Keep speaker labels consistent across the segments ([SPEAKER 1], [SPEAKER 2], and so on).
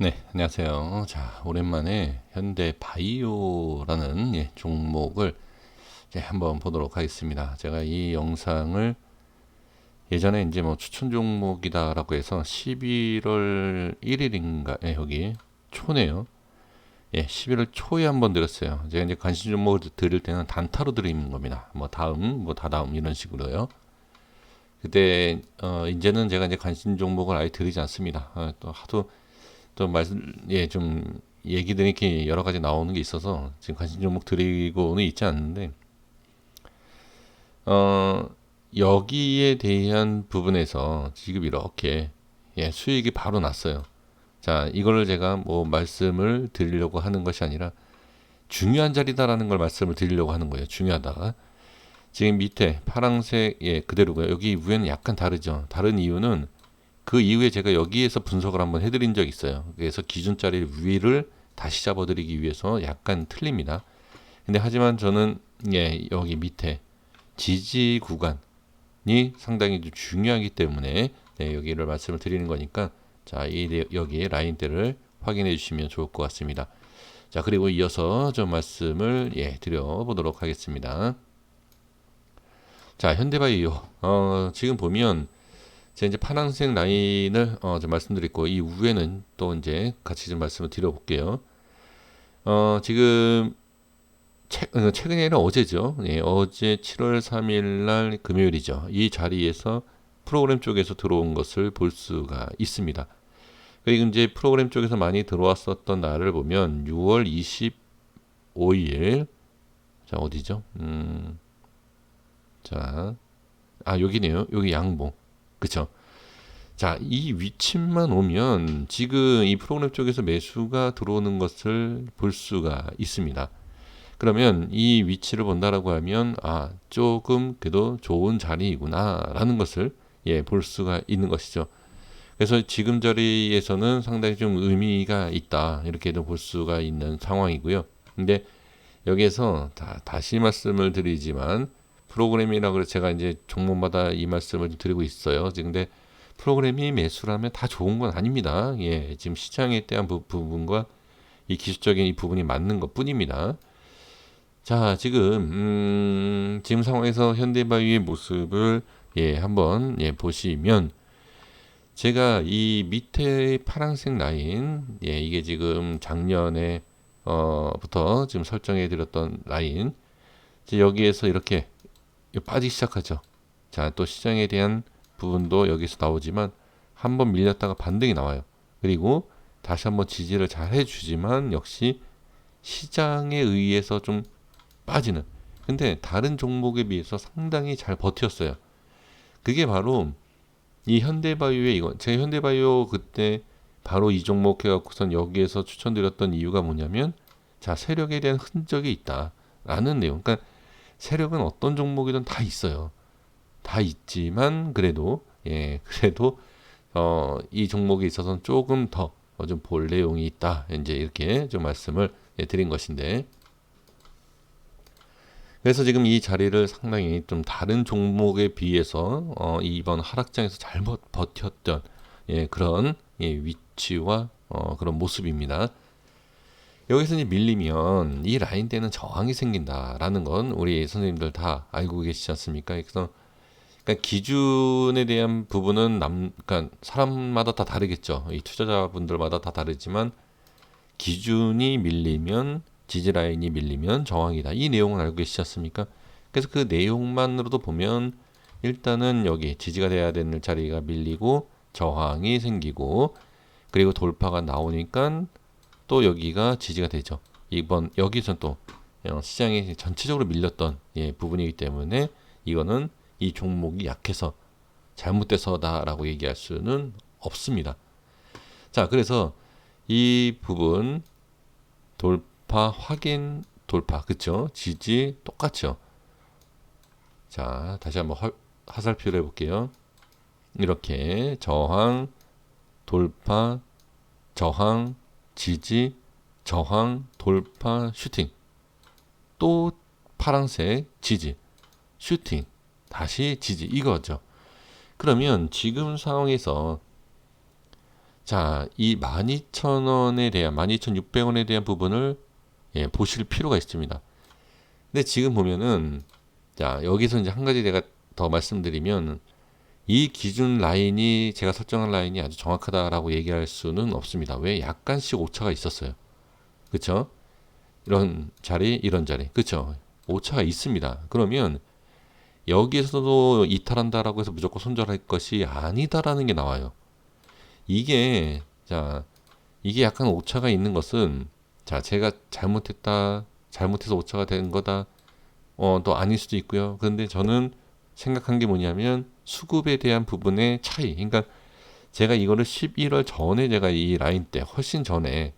[SPEAKER 1] 네, 안녕하세요. 자, 오랜만에 현대바이오라는 종목을 이제 한번 보도록 하겠습니다. 제가 이 영상을 예전에 이제 뭐 추천 종목이다라고 해서 11월 1일인가, 여기 초네요. 11월 초에 한번 드렸어요. 제가 이제 관심 종목을 드릴 때는 단타로 드리는 겁니다. 뭐 다음, 뭐 다다음 이런 식으로요. 그때 이제는 제가 이제 관심 종목을 아예 드리지 않습니다. 또 하도 또 말씀 좀 얘기들이 이렇게 여러 가지 나오는 게 있어서 지금 관심 종목 드리고는 있지 않는데 어 여기에 대한 부분에서 지금 이렇게 수익이 바로 났어요. 자, 이거를 제가 뭐 말씀을 드리려고 하는 것이 아니라 중요한 자리다라는 걸 말씀을 드리려고 하는 거예요. 중요하다. 지금 밑에 파란색 그대로고요. 여기 위에는 약간 다르죠. 다른 이유는 그 이후에 제가 여기에서 분석을 한번 해드린 적이 있어요. 그래서 기준자리 위를 다시 잡아드리기 위해서 약간 틀립니다. 근데 하지만 저는 여기 밑에 지지 구간이 상당히 좀 중요하기 때문에 여기를 말씀을 드리는 거니까 자, 여기 라인대를 확인해 주시면 좋을 것 같습니다. 자, 그리고 이어서 좀 말씀을 드려보도록 하겠습니다. 자, 현대바이오 지금 보면 제가 이제 파란색 라인을 좀 말씀드렸고 이 위에는 또 이제 같이 좀 말씀을 드려볼게요. 지금 최근이 아니라 어제죠. 어제 7월 3일 날 금요일이죠. 이 자리에서 프로그램 쪽에서 들어온 것을 볼 수가 있습니다. 그리고 이제 프로그램 쪽에서 많이 들어왔었던 날을 보면 6월 25일 자 어디죠? 자, 여기네요. 여기 양봉. 그쵸? 자, 이 위치만 오면 지금 이 프로그램 쪽에서 매수가 들어오는 것을 볼 수가 있습니다. 그러면 이 위치를 본다라고 하면 조금 그래도 좋은 자리이구나라는 것을 볼 수가 있는 것이죠. 그래서 지금 자리에서는 상당히 좀 의미가 있다 이렇게도 볼 수가 있는 상황이고요. 근데 여기에서 다시 말씀을 드리지만 프로그램이라고 해서 제가 이제 종목마다 이 말씀을 드리고 있어요. 근데 프로그램이 매수라면 다 좋은 건 아닙니다. 지금 시장에 대한 부분과 이 기술적인 이 부분이 맞는 것 뿐입니다. 자, 지금 상황에서 현대바이오의 모습을 한번 보시면 제가 이 밑에 파란색 라인 이게 지금 작년에 부터 지금 설정해 드렸던 라인 여기에서 이렇게 빠지기 시작하죠. 자, 또 시장에 대한 부분도 여기서 나오지만 한번 밀렸다가 반등이 나와요. 그리고 다시 한번 지지를 잘 해주지만 역시 시장에 의해서 좀 빠지는. 근데 다른 종목에 비해서 상당히 잘 버텼어요. 그게 바로 이 현대바이오의 이거. 제가 현대바이오 그때 바로 이 종목 해갖고선 여기에서 추천드렸던 이유가 뭐냐면 자, 세력에 대한 흔적이 있다라는 내용. 그러니까 세력은 어떤 종목이든 다 있어요. 다 있지만 그래도 이 종목에 있어서는 조금 더 좀 볼 내용이 있다. 이제 이렇게 좀 말씀을 드린 것인데 그래서 지금 이 자리를 상당히 좀 다른 종목에 비해서 이번 하락장에서 잘 버텼던 그런 위치와 그런 모습입니다. 여기서 이제 밀리면 이 라인대는 저항이 생긴다라는 건 우리 선생님들 다 알고 계시지 않습니까? 그래서 그러니까 기준에 대한 부분은 그러니까 사람마다 다 다르겠죠. 이 투자자분들마다 다 다르지만 기준이 밀리면 지지 라인이 밀리면 저항이다. 이 내용을 알고 계시지 않습니까? 그래서 그 내용만으로도 보면 일단은 여기 지지가 돼야 되는 자리가 밀리고 저항이 생기고 그리고 돌파가 나오니까 또 여기가 지지가 되죠. 이번 여기선 또 시장이 전체적으로 밀렸던 부분이기 때문에 이거는 이 종목이 약해서 잘못돼서다라고 얘기할 수는 없습니다. 자, 그래서 이 부분 돌파 확인 돌파 그쵸? 지지 똑같죠. 자, 다시 한번 화살표를 해볼게요. 이렇게 저항 돌파 저항 지지 저항 돌파 슈팅 또 파란색 지지 슈팅 다시 지지 이거죠. 그러면 지금 상황에서 자, 이 12,000원에 대한 12,600원에 대한 부분을 보실 필요가 있습니다. 근데 지금 보면은 자, 여기서 이제 한 가지 내가 더 말씀드리면 이 기준 라인이 제가 설정한 라인이 아주 정확하다라고 얘기할 수는 없습니다. 왜? 약간씩 오차가 있었어요. 그쵸? 이런 자리, 이런 자리. 그쵸? 오차가 있습니다. 그러면 여기에서도 이탈한다라고 해서 무조건 손절할 것이 아니다라는 게 나와요. 이게, 자, 이게 약간 오차가 있는 것은, 자, 제가 잘못했다, 잘못해서 오차가 된 거다, 또 아닐 수도 있고요. 그런데 저는 생각한 게 뭐냐면, 수급에 대한 부분의 차이. 그러니까 제가 이거를 11월 전에 제가 이 라인 때, 훨씬 전에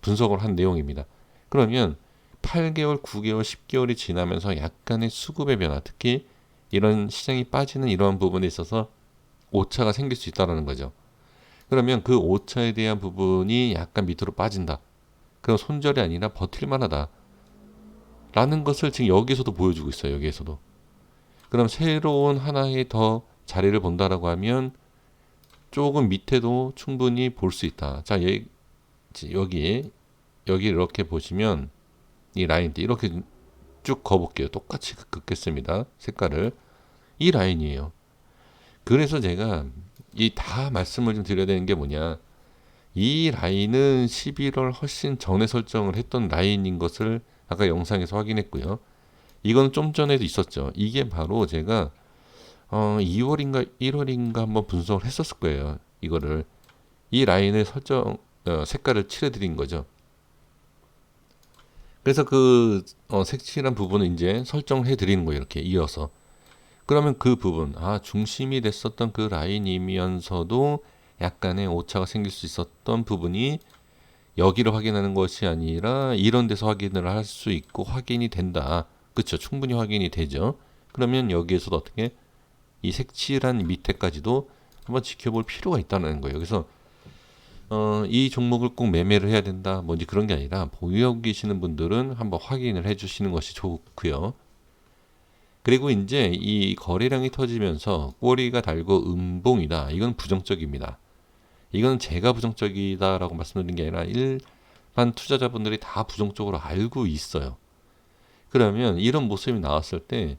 [SPEAKER 1] 분석을 한 내용입니다. 그러면 8개월, 9개월, 10개월이 지나면서 약간의 수급의 변화, 특히 이런 시장이 빠지는 이러한 부분에 있어서 오차가 생길 수 있다는 거죠. 그러면 그 오차에 대한 부분이 약간 밑으로 빠진다. 그럼 손절이 아니라 버틸만하다. 라는 것을 지금 여기서도 보여주고 있어요. 여기에서도. 그럼 새로운 하나의 더 자리를 본다라고 하면 조금 밑에도 충분히 볼 수 있다. 자, 여기 이렇게 보시면 이 라인 때 이렇게 쭉 그어볼게요. 똑같이 긋겠습니다. 색깔을. 이 라인이에요. 그래서 제가 이 다 말씀을 좀 드려야 되는 게 뭐냐. 이 라인은 11월 훨씬 전에 설정을 했던 라인인 것을 아까 영상에서 확인했고요. 이건 좀 전에도 있었죠. 이게 바로 제가 2월인가 1월인가 한번 분석을 했었을 거예요. 이거를 이 라인을 색깔을 칠해드린 거죠. 그래서 그 색칠한 부분을 이제 설정을 해드리는 거예요. 이렇게 이어서. 그러면 그 부분, 중심이 됐었던 그 라인이면서도 약간의 오차가 생길 수 있었던 부분이 여기를 확인하는 것이 아니라 이런 데서 확인을 할 수 있고 확인이 된다. 그렇죠. 충분히 확인이 되죠. 그러면 여기에서도 어떻게 이 색칠한 밑에까지도 한번 지켜볼 필요가 있다는 거예요. 그래서 이 종목을 꼭 매매를 해야 된다. 뭔지 그런 게 아니라 보유하고 계시는 분들은 한번 확인을 해 주시는 것이 좋고요. 그리고 이제 이 거래량이 터지면서 꼬리가 달고 음봉이다. 이건 부정적입니다. 이건 제가 부정적이다라고 말씀드린 게 아니라 일반 투자자분들이 다 부정적으로 알고 있어요. 그러면 이런 모습이 나왔을 때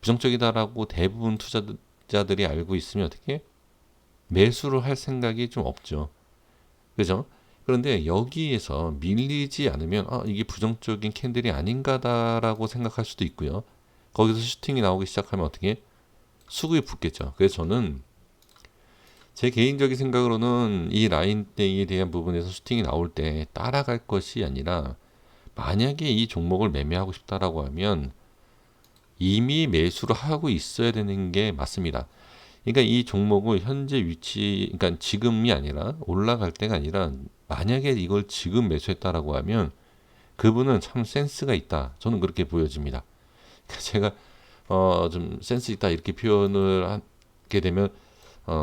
[SPEAKER 1] 부정적이다라고 대부분 투자자들이 알고 있으면 어떻게 매수를 할 생각이 좀 없죠. 그죠? 그런데 여기에서 밀리지 않으면 이게 부정적인 캔들이 아닌가다라고 생각할 수도 있고요. 거기서 슈팅이 나오기 시작하면 어떻게 수급이 붙겠죠. 그래서 저는 제 개인적인 생각으로는 이 라인대에 대한 부분에서 슈팅이 나올 때 따라갈 것이 아니라 만약에 이 종목을 매매하고 싶다라고 하면 이미 매수를 하고 있어야 되는 게 맞습니다. 그러니까 이 종목을 현재 위치, 그러니까 지금이 아니라 올라갈 때가 아니라 만약에 이걸 지금 매수했다라고 하면 그분은 참 센스가 있다. 저는 그렇게 보여집니다. 제가 좀 센스 있다 이렇게 표현을 하게 되면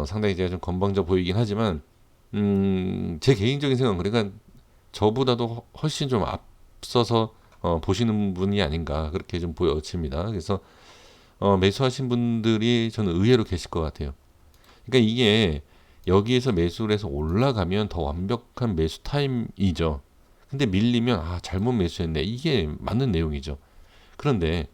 [SPEAKER 1] 상당히 제가 좀 건방져 보이긴 하지만 제 개인적인 생각은 그러니까 저보다도 훨씬 좀 앞서서 보시는 분이 아닌가 그렇게 좀 보여집니다. 그래서 매수하신 분들이 저는 의외로 계실 것 같아요. 그러니까 이게 여기에서 매수를 해서 올라가면 더 완벽한 매수 타임이죠. 근데 밀리면 잘못 매수했네. 이게 맞는 내용이죠. 그런데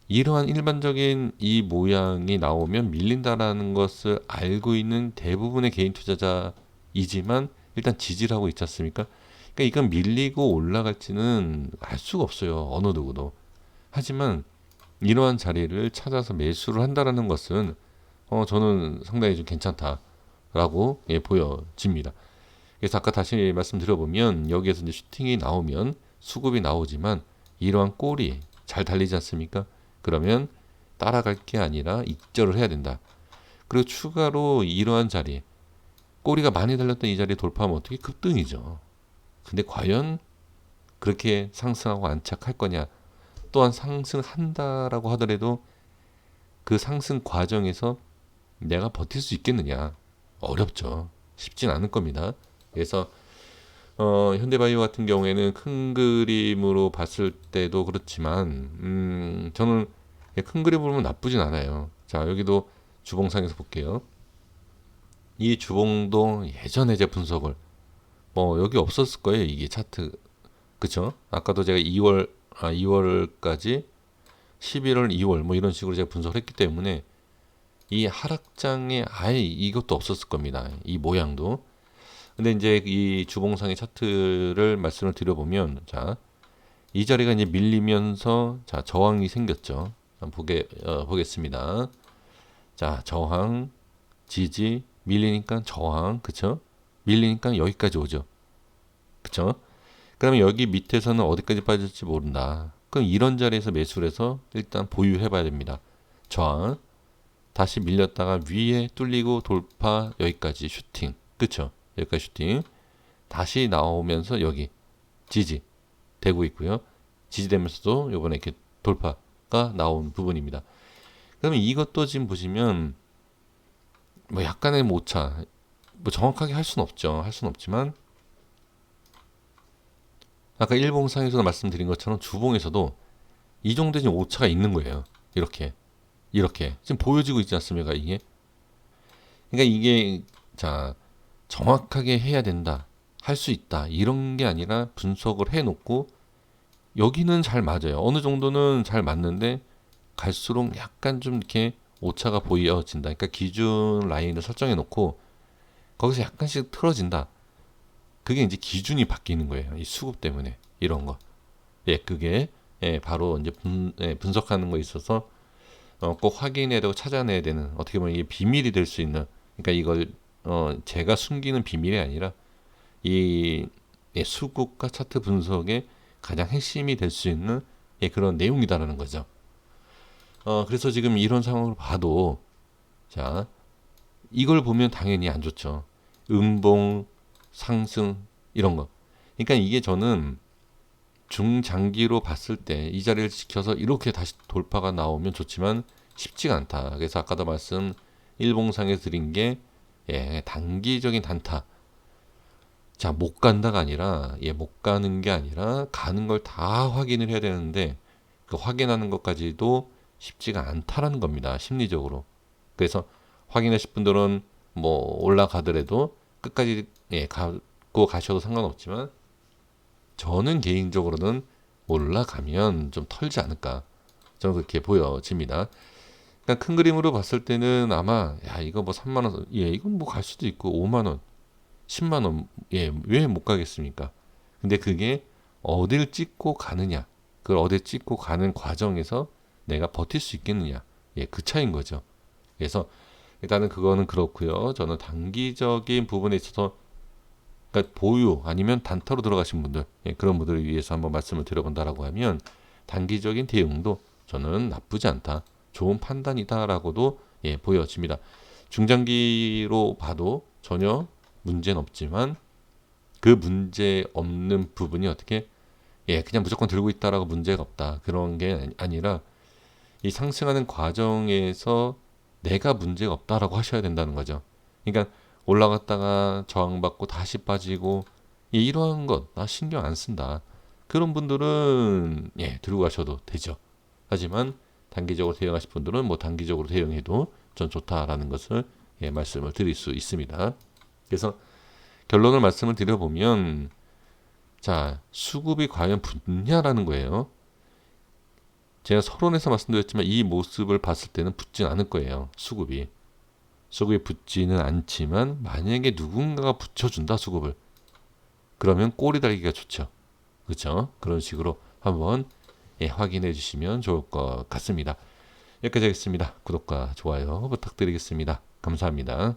[SPEAKER 1] 이러한 일반적인 이 모양이 나오면 밀린다라는 것을 알고 있는 대부분의 개인 투자자이지만 일단 지지를 하고 있지 않습니까? 그러니까 이건 밀리고 올라갈지는 알 수가 없어요. 어느 누구도. 하지만 이러한 자리를 찾아서 매수를 한다라는 것은 저는 상당히 좀 괜찮다라고 보여집니다. 그래서 아까 다시 말씀드려보면 여기에서 이제 슈팅이 나오면 수급이 나오지만 이러한 꼴이 잘 달리지 않습니까? 그러면 따라갈 게 아니라 익절을 해야 된다. 그리고 추가로 이러한 자리, 꼬리가 많이 달렸던 이 자리에 돌파하면 어떻게 급등이죠. 근데 과연 그렇게 상승하고 안착할 거냐? 또한 상승한다라고 하더라도 그 상승 과정에서 내가 버틸 수 있겠느냐? 어렵죠. 쉽진 않을 겁니다. 그래서 현대바이오 같은 경우에는 큰 그림으로 봤을 때도 그렇지만 저는 큰 그림으로 보면 나쁘진 않아요. 자, 여기도 주봉상에서 볼게요. 이 주봉도 예전에 제 분석을 뭐 여기 없었을 거예요. 이게 차트. 그쵸? 아까도 제가 2월까지 11월, 2월 뭐 이런 식으로 제가 분석을 했기 때문에 이 하락장에 아예 이것도 없었을 겁니다. 이 모양도. 근데 이제 이 주봉상의 차트를 말씀을 드려보면, 자, 이 자리가 이제 밀리면서, 자, 저항이 생겼죠. 한번 보겠습니다. 자, 저항, 지지, 밀리니까 저항, 그쵸? 밀리니까 여기까지 오죠. 그쵸? 그러면 여기 밑에서는 어디까지 빠질지 모른다. 그럼 이런 자리에서 매수를 해서 일단 보유해 봐야 됩니다. 저항, 다시 밀렸다가 위에 뚫리고 돌파, 여기까지 슈팅. 그쵸? 여기까지 슈팅. 다시 나오면서 여기 지지 되고 있고요. 지지되면서도 요번에 이렇게 돌파가 나온 부분입니다. 그러면 이것도 지금 보시면 뭐 약간의 뭐 오차, 뭐 정확하게 할 수는 없죠. 할 수는 없지만 아까 일봉상에서도 말씀드린 것처럼 주봉에서도 이 정도 지금 오차가 있는 거예요. 이렇게 지금 보여지고 있지 않습니까? 이게 그러니까 이게 자 정확하게 해야 된다, 할 수 있다 이런 게 아니라 분석을 해놓고 여기는 잘 맞아요. 어느 정도는 잘 맞는데 갈수록 약간 좀 이렇게 오차가 보여진다. 그러니까 기준 라인을 설정해 놓고 거기서 약간씩 틀어진다. 그게 이제 기준이 바뀌는 거예요. 이 수급 때문에 이런 거. 예, 그게 바로 이제 분석하는 거에 있어서 꼭 확인해야 되고 찾아내야 되는 어떻게 보면 이게 비밀이 될 수 있는 그러니까 이걸 제가 숨기는 비밀이 아니라 이 수급과 차트 분석의 가장 핵심이 될 수 있는 그런 내용이다라는 거죠. 그래서 지금 이런 상황을 봐도 자 이걸 보면 당연히 안 좋죠. 음봉 상승 이런 거. 그러니까 이게 저는 중장기로 봤을 때 이 자리를 지켜서 이렇게 다시 돌파가 나오면 좋지만 쉽지가 않다. 그래서 아까도 말씀 일봉상에서 드린 게 단기적인 단타. 자, 못 간다가 아니라 못 가는 게 아니라 가는 걸 다 확인을 해야 되는데 그 확인하는 것까지도 쉽지가 않다라는 겁니다. 심리적으로. 그래서 확인하실 분들은 뭐 올라가더라도 끝까지 갖고 가셔도 상관없지만 저는 개인적으로는 올라가면 좀 털지 않을까. 저는 그렇게 보여집니다. 그러니까 큰 그림으로 봤을 때는 아마 야 이거 뭐 3만 원, 이건 뭐 갈 수도 있고 5만 원, 10만 원, 왜 못 가겠습니까? 근데 그게 어딜 찍고 가느냐, 그걸 어딜 찍고 가는 과정에서 내가 버틸 수 있겠느냐, 그 차이인 거죠. 그래서 일단은 그거는 그렇고요. 저는 단기적인 부분에 있어서 그러니까 보유 아니면 단타로 들어가신 분들 그런 분들을 위해서 한번 말씀을 드려본다라고 하면 단기적인 대응도 저는 나쁘지 않다. 좋은 판단이다라고도 보여집니다. 중장기로 봐도 전혀 문제는 없지만 그 문제 없는 부분이 어떻게 그냥 무조건 들고 있다라고 문제가 없다. 그런 게 아니라 이 상승하는 과정에서 내가 문제가 없다라고 하셔야 된다는 거죠. 그러니까 올라갔다가 저항받고 다시 빠지고 이러한 것 나 신경 안 쓴다. 그런 분들은 들고 가셔도 되죠. 하지만 단기적으로 대응하실 분들은 뭐 단기적으로 대응해도 전 좋다라는 것을 말씀을 드릴 수 있습니다. 그래서 결론을 말씀을 드려보면 자 수급이 과연 붙냐라는 거예요. 제가 서론에서 말씀드렸지만 이 모습을 봤을 때는 붙진 않을 거예요. 수급이 붙지는 않지만 만약에 누군가가 붙여준다 수급을 그러면 꼬리 달기가 좋죠. 그렇죠? 그런 식으로 한번 확인해 주시면 좋을 것 같습니다. 여기까지 하겠습니다. 구독과 좋아요 부탁드리겠습니다. 감사합니다.